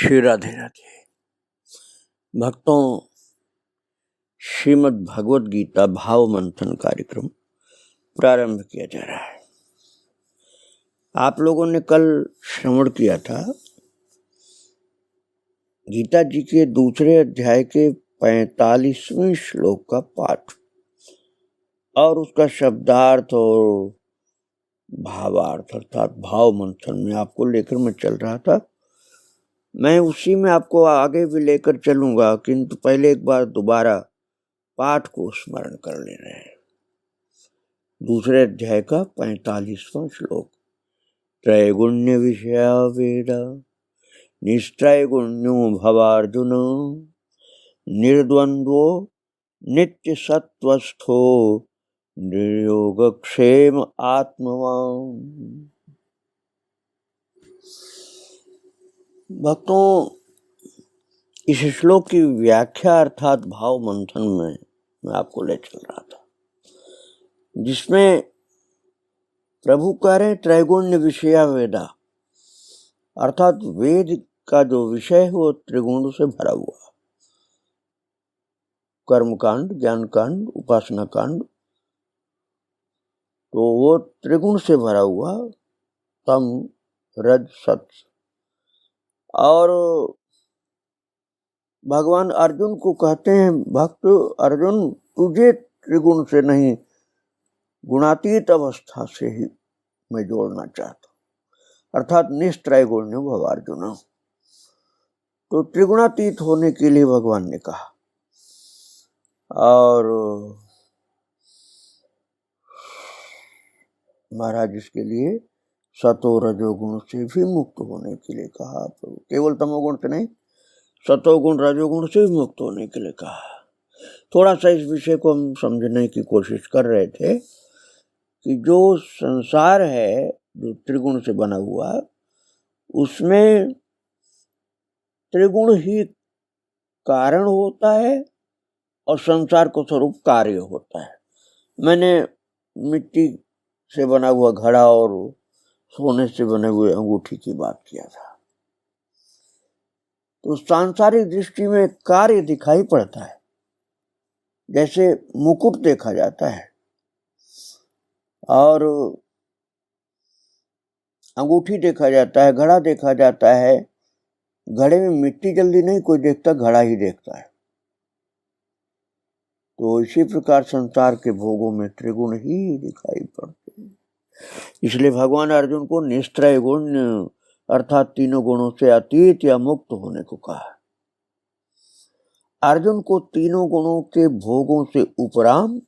श्री राधे राधे भक्तों, श्रीमद् भगवद गीता भाव मंथन कार्यक्रम प्रारंभ किया जा रहा है। आप लोगों ने कल श्रवण किया था गीता जी के दूसरे अध्याय के 45वें श्लोक का पाठ और उसका शब्दार्थ और भावार्थ अर्थात भाव मंथन में आपको लेकर मैं चल रहा था। मैं उसी में आपको आगे भी लेकर चलूंगा, किंतु पहले एक बार दोबारा पाठ को स्मरण कर ले रहे हैं। दूसरे अध्याय का 45वां श्लोक। त्रैगुण्य विषया वेदा निस्त्रैगुण्यो भवार्जुन निर्द्वंद्वो नित्य सत्वस्थो निर्योगक्षेम आत्मवान। भक्तों, इस श्लोक की व्याख्या अर्थात भाव मंथन में मैं आपको ले चल रहा था, जिसमें प्रभु कह रहे त्रैगुण्य विषया वेदा अर्थात वेद का जो विषय है वो त्रिगुण से भरा हुआ। कर्म कांड, ज्ञान कांड, उपासना कांड, तो वो त्रिगुण से भरा हुआ तम रज सत। और भगवान अर्जुन को कहते हैं, भक्त अर्जुन तुझे त्रिगुण से नहीं गुणातीत अवस्था से ही मैं जोड़ना चाहता हूं, अर्थात निस्त्रैगुण्य भव अर्जुन। तो त्रिगुणातीत होने के लिए भगवान ने कहा, और महाराज इसके लिए सतो रजोगुण से भी मुक्त होने के लिए कहा। प्रभु केवल तमोगुण से नहीं, सतोगुण रजोगुण से भी मुक्त होने के लिए कहा। थोड़ा सा इस विषय को हम समझने की कोशिश कर रहे थे कि जो संसार है जो त्रिगुण से बना हुआ, उसमें त्रिगुण ही कारण होता है और संसार को स्वरूप कार्य होता है। मैंने मिट्टी से बना हुआ घड़ा और सोने से बने हुए अंगूठी की बात किया था। तो सांसारिक दृष्टि में कार्य दिखाई पड़ता है, जैसे मुकुट देखा जाता है और अंगूठी देखा जाता है, घड़ा देखा जाता है। घड़े में मिट्टी जल्दी नहीं कोई देखता, घड़ा ही देखता है। तो इसी प्रकार संसार के भोगों में त्रिगुण ही दिखाई पड़ते हैं। इसलिए भगवान अर्जुन को निस्त्रय गुण अर्थात तीनों गुणों से अतीत या मुक्त होने को कहा। अर्जुन को तीनों गुणों के भोगों से उपराम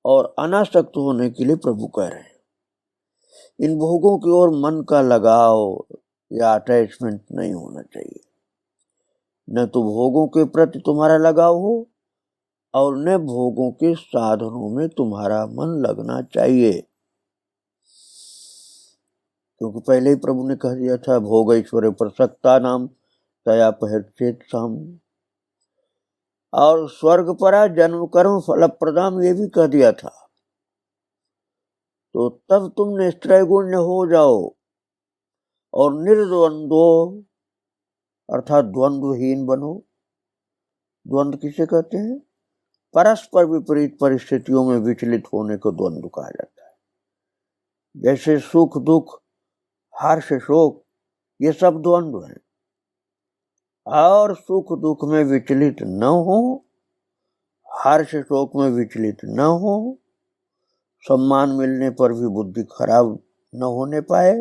और अनासक्त होने के लिए प्रभु कह रहे हैं। इन भोगों की ओर मन का लगाव या अटैचमेंट नहीं होना चाहिए। न तो भोगों के प्रति तुम्हारा लगाव हो और न भोगों के साधनों में तुम्हारा मन लगना चाहिए, क्योंकि पहले ही प्रभु ने कह दिया था भोग ऐश्वर्य प्रसक्ता नाम तया परिच्छेद साम, और स्वर्ग परा जन्म कर्म फल प्रदाम ये भी कह दिया था। तो तब तुम निस्त्रैगुण्य हो जाओ और निर्द्वंद्व अर्थात द्वंद्वहीन बनो। द्वंद्व किसे कहते हैं? परस्पर विपरीत परिस्थितियों में विचलित होने को द्वंद्व कहा जाता है। जैसे सुख दुख, हर्ष शोक, ये सब द्वंद्व हैं। और सुख दुख में विचलित न हो, हर्ष शोक में विचलित न हो, सम्मान मिलने पर भी बुद्धि खराब न होने पाए,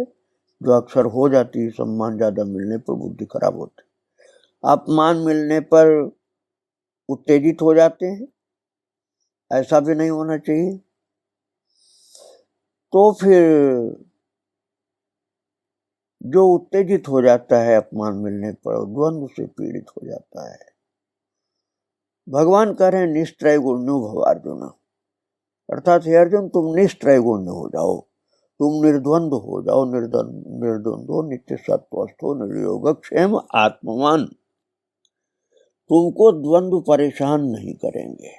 जो अक्सर हो जाती है। सम्मान ज्यादा मिलने पर बुद्धि खराब होती है। अपमान मिलने पर उत्तेजित हो जाते हैं, ऐसा भी नहीं होना चाहिए। तो फिर जो उत्तेजित हो जाता है अपमान मिलने पर, द्वंद्व से पीड़ित हो जाता है। भगवान कह रहे हैं निस्त्रैगुण्यो भव अर्जुन, अर्थात हे अर्जुन तुम निस्त्रैगुण्य हो जाओ, तुम निर्द्वंद्व हो जाओ। निर्द्वंद्व नित्य सत्वस्थो निर्योगक्षेम आत्मवान। तुमको द्वंद्व परेशान नहीं करेंगे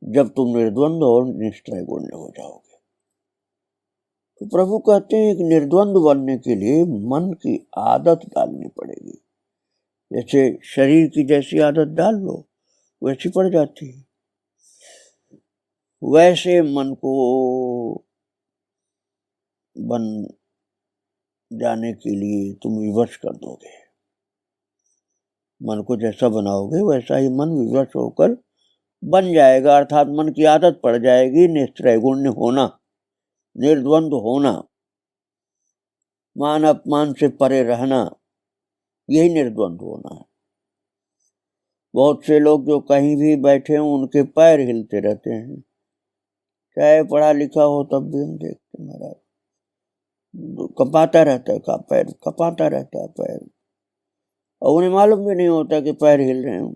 जब तुम निर्द्वंद्व और निस्त्रैगुण्य हो जाओगे। तो प्रभु कहते हैं कि निर्द्वंद्व बनने के लिए मन की आदत डालनी पड़ेगी। जैसे शरीर की जैसी आदत डाल लो वैसी पड़ जाती है, वैसे मन को बन जाने के लिए तुम विवश कर दोगे। मन को जैसा बनाओगे वैसा ही मन विवश होकर बन जाएगा, अर्थात मन की आदत पड़ जाएगी निस्त्रैगुण्य होना, निर्द्वंद्व होना, मान अपमान से परे रहना, यही निर्द्वंद्व होना है। बहुत से लोग जो कहीं भी बैठे हों उनके पैर हिलते रहते हैं, चाहे पढ़ा लिखा हो तब भी हम देखते महाराज कपाता रहता है, पैर कपाता रहता है पैर, और उन्हें मालूम भी नहीं होता कि पैर हिल रहे हैं।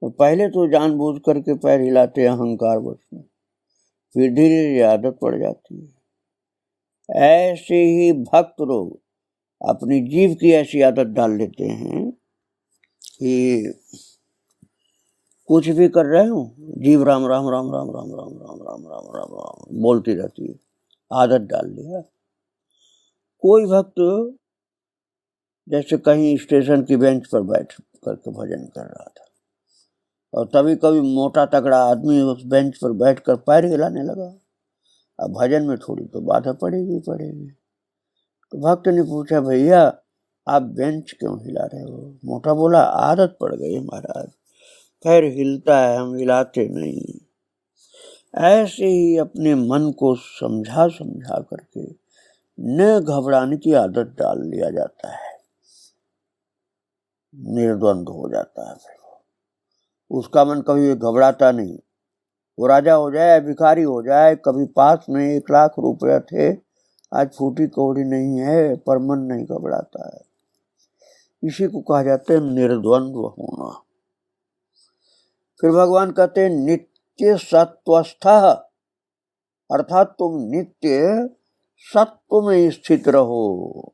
तो पहले तो जानबूझ करके पैर हिलाते हैं अहंकार वश में, फिर धीरे धीरे आदत पड़ जाती है। ऐसे ही भक्त लोग अपनी जीव की ऐसी आदत डाल लेते हैं कि कुछ भी कर रहे हो जीव राम राम राम राम राम राम राम राम राम राम राम बोलती रहती है, आदत डाल लिया। कोई भक्त जैसे कहीं स्टेशन की बेंच पर बैठ करके भजन कर रहा था और तभी कभी मोटा तगड़ा आदमी उस बेंच पर बैठकर पैर हिलाने लगा। अब भजन में थोड़ी तो बाधा पड़ेगी। तो भक्त ने पूछा, भैया आप बेंच क्यों हिला रहे हो? मोटा बोला, आदत पड़ गई महाराज, पैर हिलता है, हम हिलाते नहीं। ऐसे ही अपने मन को समझा करके न घबराने की आदत डाल लिया जाता है, निर्द्वंद हो जाता है। फिर उसका मन कभी घबराता नहीं, वो राजा हो जाए भिखारी हो जाए, कभी पास में 1 लाख रुपया थे, आज फूटी कौड़ी नहीं है, पर मन नहीं घबराता है। इसी को कहा जाता है निर्द्वंद्व होना। फिर भगवान कहते हैं नित्य सत्वस्थः, अर्थात तुम नित्य सत्व में स्थित रहो।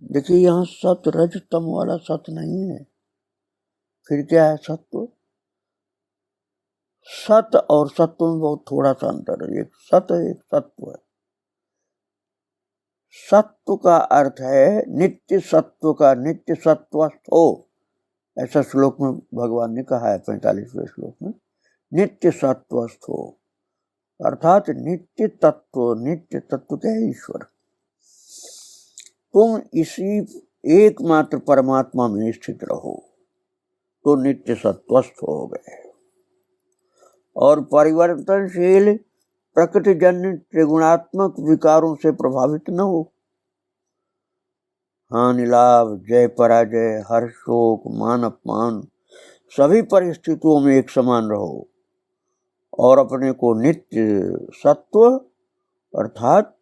देखिए यहाँ सत रज तम वाला सत नहीं है, फिर क्या है सत्व? सत और सत्व में बहुत थोड़ा सा अंतर है, एक सत है एक सत्व है। सत्व का अर्थ है नित्य सत्व का, नित्य सत्वस्थ हो, ऐसा श्लोक में भगवान ने कहा है 45वें श्लोक में, नित्य सत्वस्थ हो, अर्थात नित्य तत्व। नित्य तत्व क्या है? ईश्वर। तुम इसी एकमात्र परमात्मा में स्थित रहो तो नित्य सत्वस्थ हो गए। और परिवर्तनशील प्रकृति जन्य त्रिगुणात्मक विकारों से प्रभावित न हो। हानि लाभ, जय पराजय, हर्ष शोक, मान अपमान, सभी परिस्थितियों में एक समान रहो और अपने को नित्य सत्व अर्थात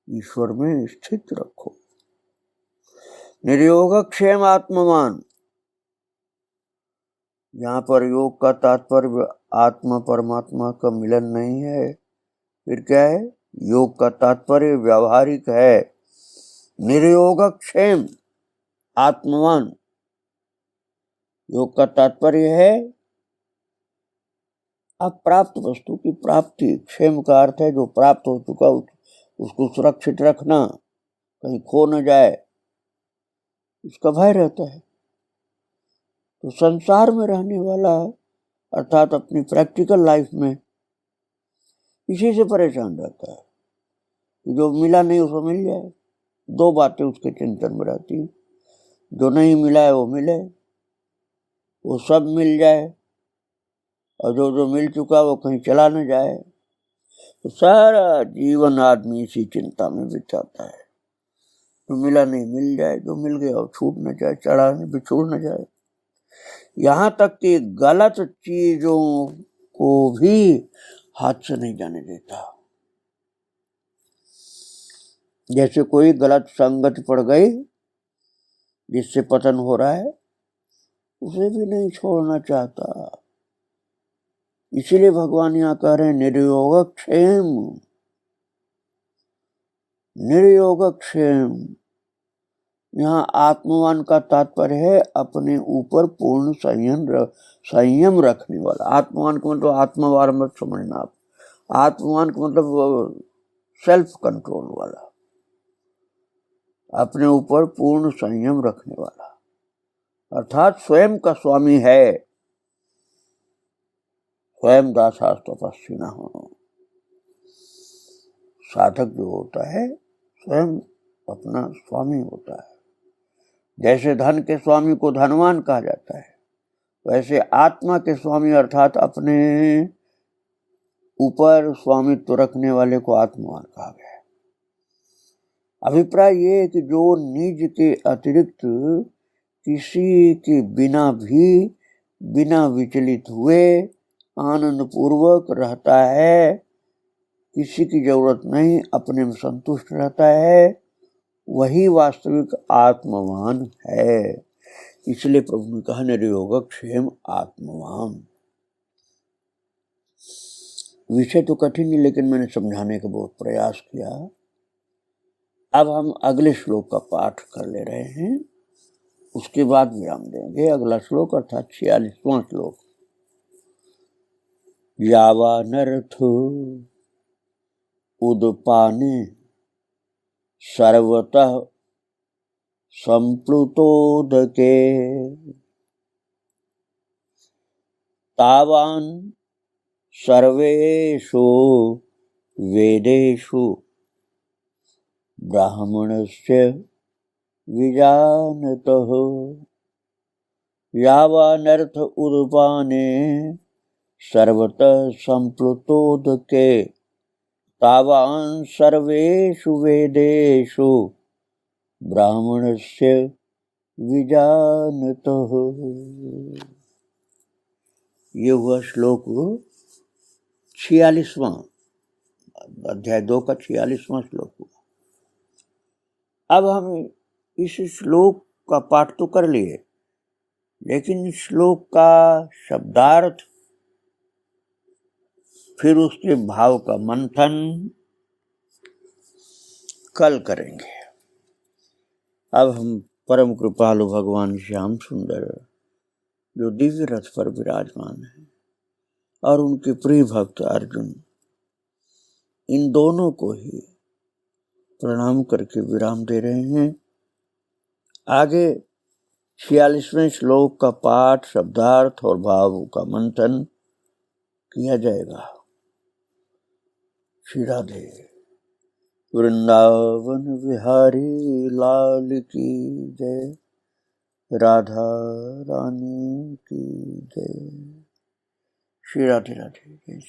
ईश्वर में स्थित रखो। निर्योगक्षेम आत्मवान, यहाँ पर योग का तात्पर्य आत्मा परमात्मा का मिलन नहीं है, फिर क्या है? योग का तात्पर्य व्यावहारिक है। निर्योगक्षेम आत्मवान, योग का तात्पर्य है अप्राप्त वस्तु की प्राप्ति। क्षेम का अर्थ है जो प्राप्त हो चुका उसको सुरक्षित रखना, कहीं खो न जाए, इसका भय रहता है। तो संसार में रहने वाला अर्थात अपनी प्रैक्टिकल लाइफ में इसी से परेशान रहता है, जो मिला नहीं उसको मिल जाए। 2 बातें उसके चिंतन में रहती, जो नहीं मिला है वो मिले, वो सब मिल जाए, और जो मिल चुका वो कहीं चला न जाए। तो सारा जीवन आदमी इसी चिंता में बिताता है, जो मिला नहीं मिल जाए, जो मिल गया वो छूट न जाए, चढ़ा नहीं बिछुड़ न जाए। यहाँ तक कि गलत चीजों को भी हाथ से नहीं जाने देता। जैसे कोई गलत संगत पड़ गई जिससे पतन हो रहा है, उसे भी नहीं छोड़ना चाहता। इसीलिए भगवान यहाँ कह रहे हैं निर्योगक्षेम। निर्योगक्षेम यहाँ आत्मवान का तात्पर्य है अपने ऊपर पूर्ण संयम रखने वाला। आत्मवान का मतलब आत्मवार मत समझना आप, आत्मवान का मतलब सेल्फ कंट्रोल वाला। अपने ऊपर पूर्ण संयम रखने वाला, अर्थात स्वयं का स्वामी है। स्वयं दासास तपस्वी न हो। साधक जो होता है स्वयं अपना स्वामी होता है। जैसे धन के स्वामी को धनवान कहा जाता है, वैसे आत्मा के स्वामी अर्थात अपने ऊपर स्वामित्व रखने वाले को आत्मवान कहा गया है। अभिप्राय ये है कि जो निज के अतिरिक्त किसी के बिना भी बिना विचलित हुए आनंद पूर्वक रहता है, किसी की जरूरत नहीं, अपने में संतुष्ट रहता है, वही वास्तविक आत्मवान है। इसलिए प्रभु ने कहा निर्योगक्षेम आत्मवान। विषय तो कठिन है, लेकिन मैंने समझाने का बहुत प्रयास किया। अब हम अगले श्लोक का पाठ कर ले रहे हैं, उसके बाद विराम देंगे। अगला श्लोक अर्थात 46वां श्लोक। यावानर्थ उदपाने सर्वतः संप्लुतोदके तावान सर्वेषु वेदेषु ब्राह्मणस्य विजानतः। यावानर्थ उदपाने सर्वतः संप्लुतोदके तावान सर्वेषु वेदेषु ब्राह्मणस्य विजानतः। ये हुआ श्लोक 46वां, अध्याय 2 का 46वां श्लोक हुआ। अब हम इस श्लोक का पाठ तो कर लिए, लेकिन श्लोक का शब्दार्थ फिर उसके भाव का मंथन कल करेंगे। अब हम परम कृपालु भगवान श्याम सुंदर जो दिव्य रथ पर विराजमान है और उनके प्रिय भक्त अर्जुन, इन दोनों को ही प्रणाम करके विराम दे रहे हैं। आगे 46वें श्लोक का पाठ, शब्दार्थ और भाव का मंथन किया जाएगा। श्री राधे। वृंदावन बिहारी लाल की जय, राधा रानी की जय। श्री राधे राधे।